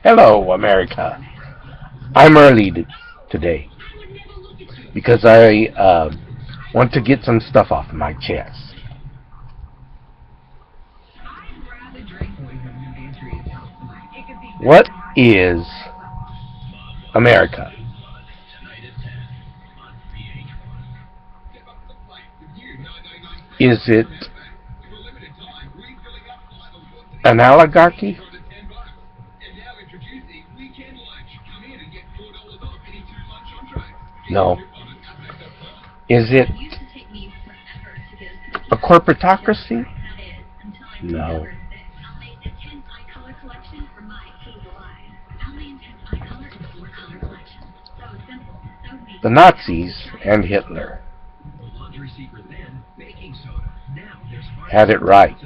Hello, America. I'm early today because I want to get some stuff off my chest. What is America? Is it an oligarchy? No. Is it a corporatocracy? No. The Nazis and Hitler had it right.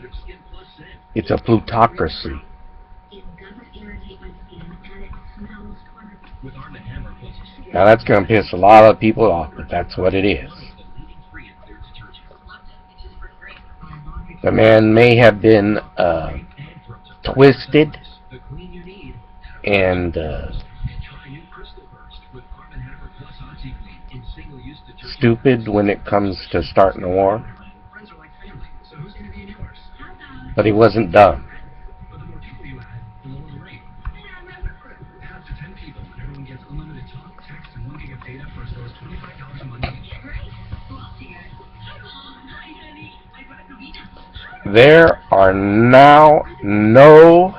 It's a plutocracy. Now that's going to piss a lot of people off, but that's what it is. The man may have been twisted and stupid when it comes to starting a war, but he wasn't dumb. There are now no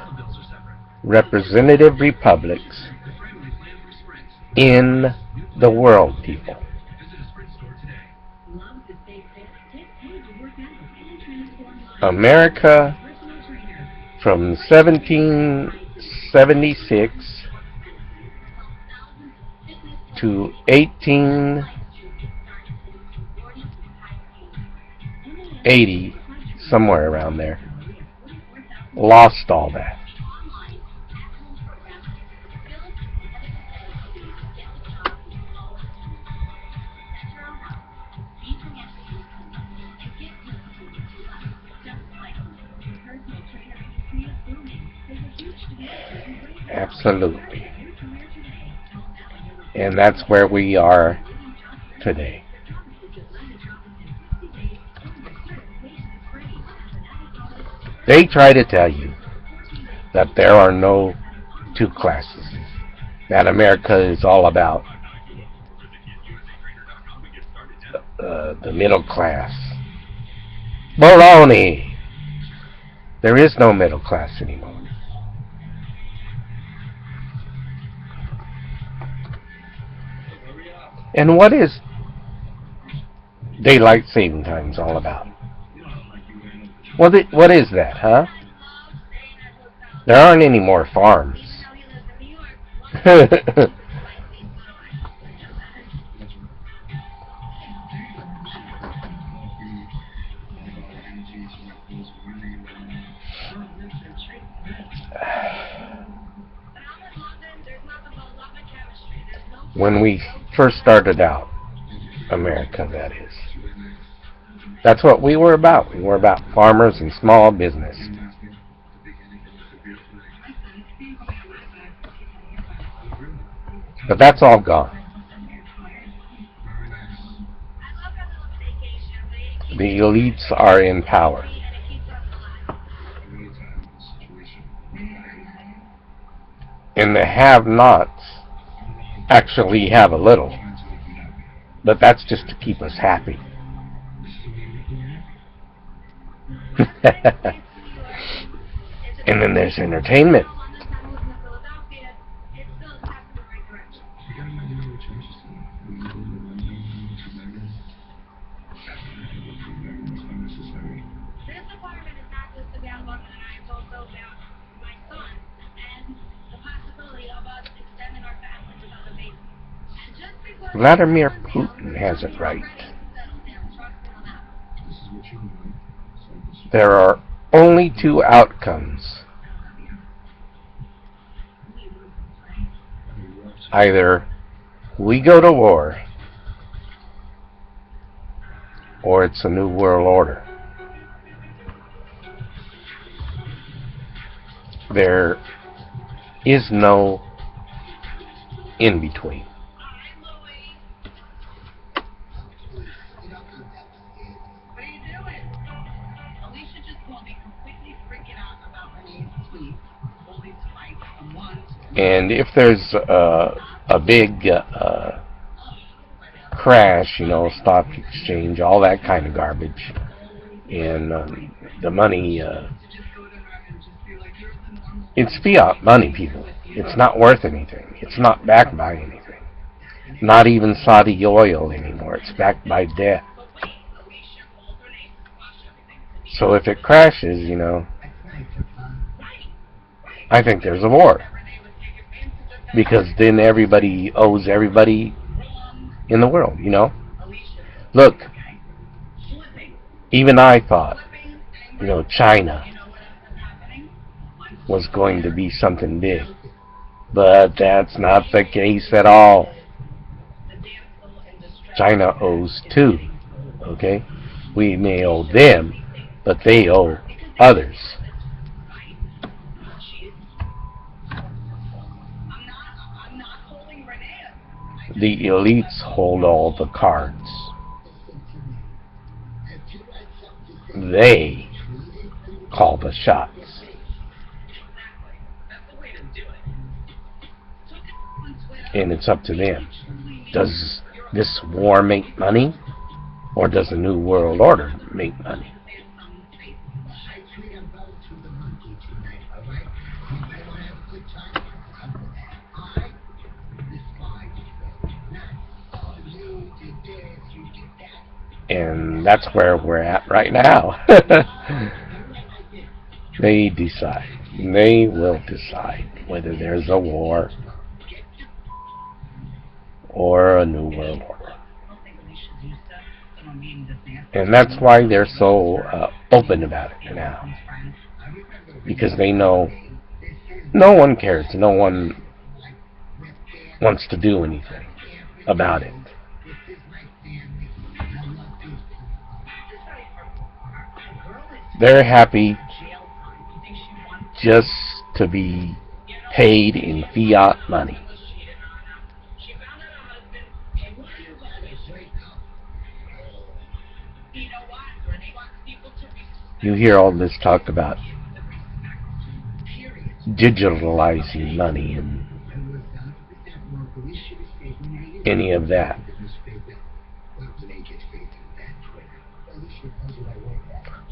representative republics in the world, people. America from 1776 to 1880, somewhere around there, lost all that. Absolutely. And that's where we are today. They try to tell you that there are no two classes, that America is all about the middle class. Baloney! There is no middle class anymore. And what is daylight saving times all about? What is that, huh? There aren't any more farms. When we first started out, America, that is. That's what we were about. We were about farmers and small business. But that's all gone. The elites are in power. And the have-nots actually have a little. But that's just to keep us happy. And then there's entertainment. Vladimir Putin has it right. There are only two outcomes. Either we go to war, or it's a new world order. There is no in between. And if there's a big crash, stock exchange, all that kind of garbage, and the money, it's fiat money, people. It's not worth anything. It's not backed by anything. Not even Saudi oil anymore. It's backed by debt. So if it crashes, I think there's a war. Because then everybody owes everybody in the world, Look, even I thought, China was going to be something big. But that's not the case at all. China owes too, okay? We may owe them, but they owe others. The elites hold all the cards. They call the shots. And it's up to them. Does this war make money? Or does the New World Order make money? And that's where we're at right now. They decide. They will decide whether there's a war or a New World Order. And that's why they're so open about it now. Because they know no one cares. No one wants to do anything about it. They're happy just to be paid in fiat money. You hear all this talk about digitalizing money and any of that.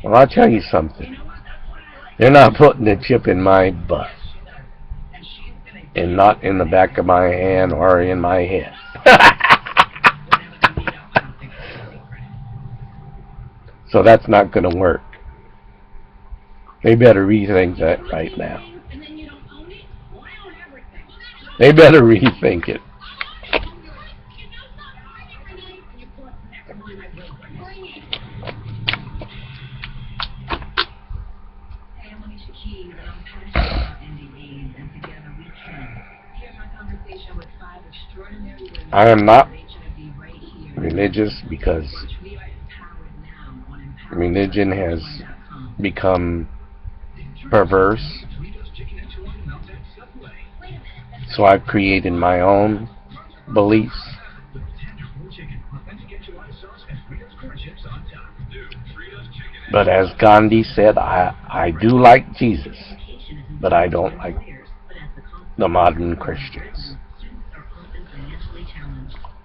Well, I'll tell you something. They're not putting a chip in my butt. And not in the back of my hand or in my head. So that's not going to work. They better rethink that right now. They better rethink it. I am not religious because religion has become perverse. So I've created my own beliefs. But as Gandhi said, I do like Jesus, but I don't like the modern Christians.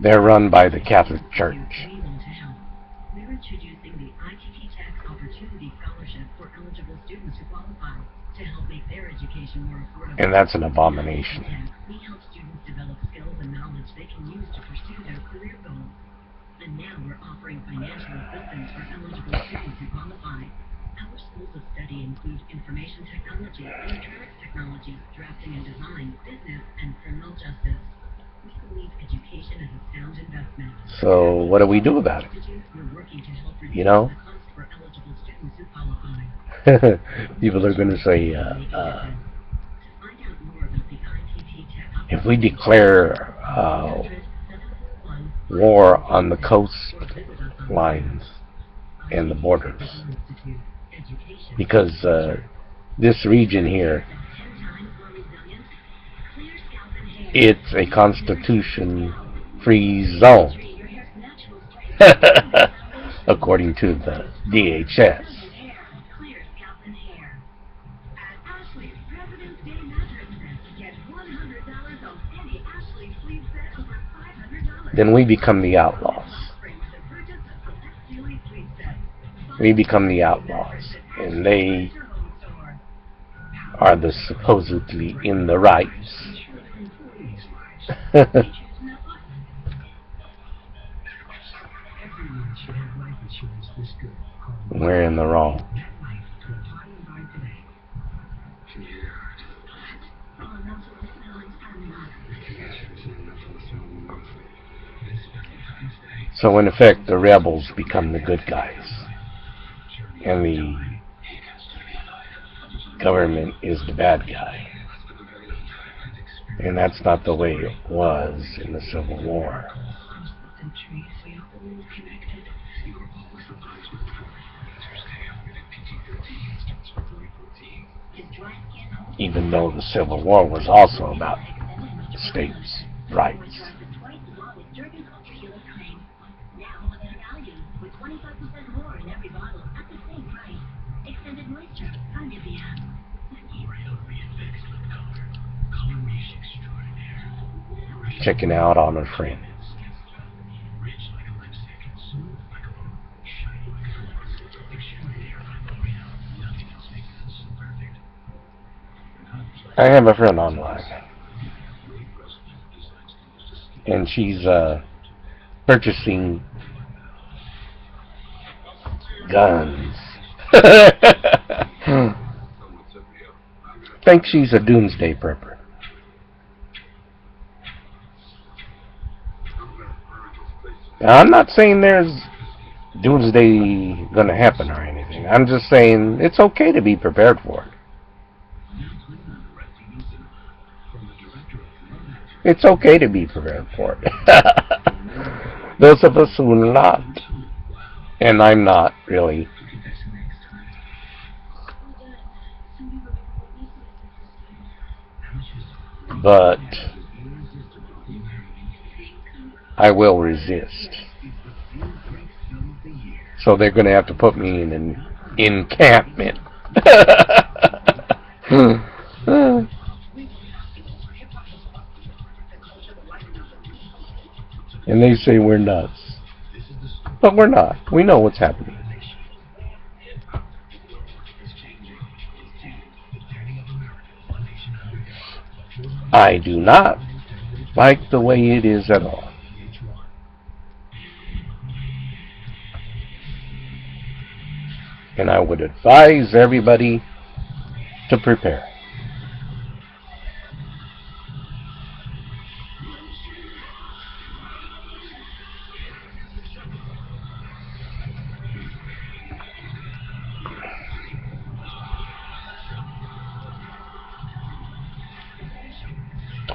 They're run by the Catholic Church. And that's an abomination. And now we're offering financial assistance for eligible students who qualify. Our schools of study include information technology, electronics technology, drafting and design, business, and criminal justice. We believe education is a sound investment. So what do we do about it? We're working to help reduce the cost for eligible students who qualify. People are going to say, if we declare war on the coastlines and the borders, because this region here It's a constitution-free zone, according to the DHS. Then we become the outlaws. We become the outlaws, and they are the supposedly in the rights. We're in the wrong. So in effect, the rebels become the good guys, and the government is the bad guy. And that's not the way it was in the Civil War. Even though the Civil War was also about states' rights. Checking out on her friend. I have a friend online, and she's purchasing guns. Think she's a doomsday prepper. Now, I'm not saying there's doomsday gonna happen or anything. I'm just saying it's okay to be prepared for it. It's okay to be prepared for it. Those of us who are not, and I'm not really, but I will resist. So they're going to have to put me in an encampment. And they say we're nuts. But we're not. We know what's happening. I do not like the way it is at all. And I would advise everybody to prepare.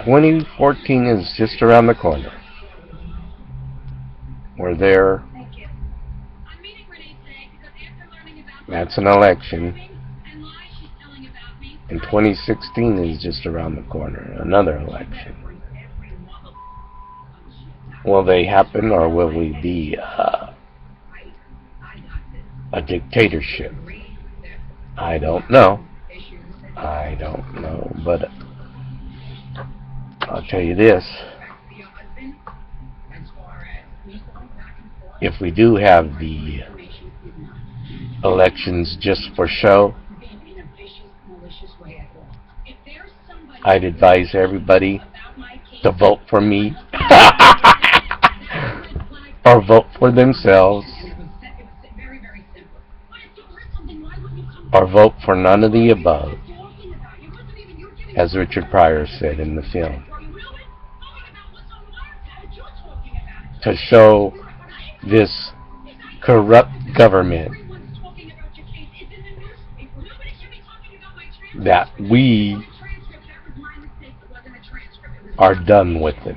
"2014 is just around the corner. We're there. That's an election. And 2016 is just around the corner. Another election. Will they happen, or will we be a dictatorship? I don't know. I don't know. But I'll tell you this. If we do have the elections just for show, I'd advise everybody to vote for me or vote for themselves or vote for none of the above, as Richard Pryor said in the film, to show this corrupt government that we are done with it.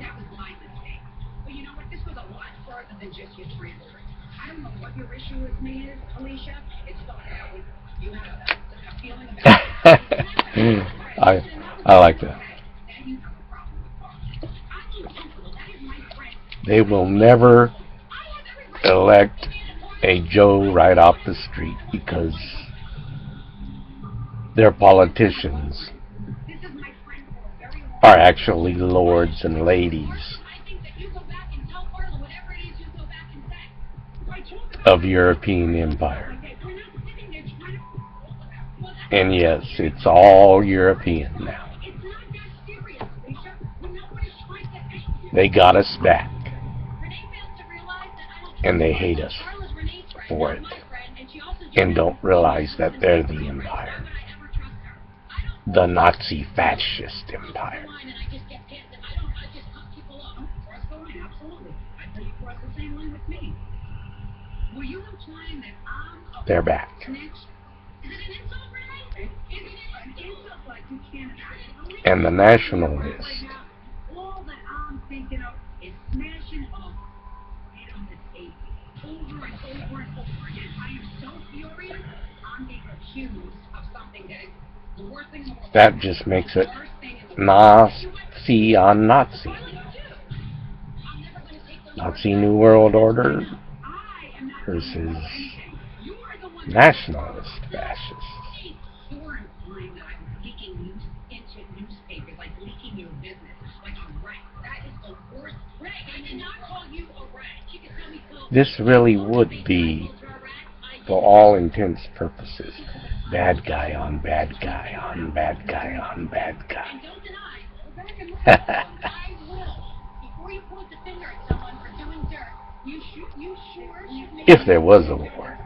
I like that. They will never elect a Joe right off the street because their politicians are actually lords and ladies of European empire. And yes, it's all European now. They got us back. And they hate us for it. And don't realize that they're the empire. The Nazi fascist empire. They're back. And the nationalists that just makes it Nazi on Nazi. Nazi New World Order versus nationalist fascists. This really would be, for all intents and purposes, bad guy on bad guy on bad guy on bad guy. If there was a war.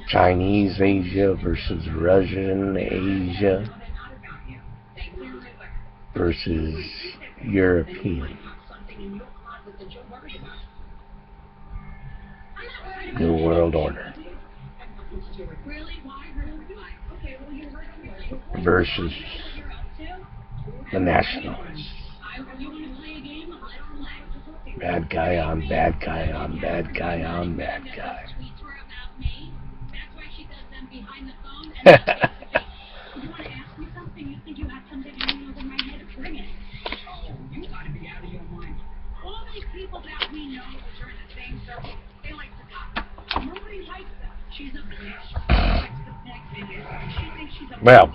Chinese Asia versus Russian Asia versus European. New World Order versus the nationalists. Bad guy on bad guy on bad guy on bad guy. Well,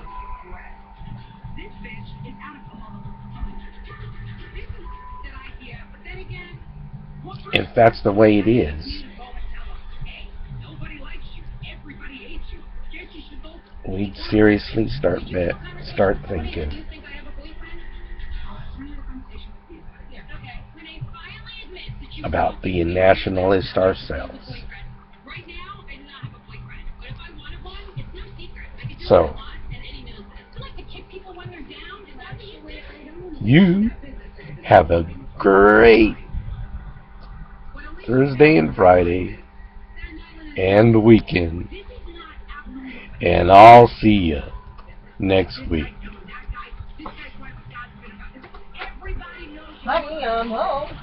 if that's the way it is, we'd seriously start thinking about being nationalists ourselves. So, you have a great Thursday and Friday and weekend, and I'll see you next week. Honey, I'm home.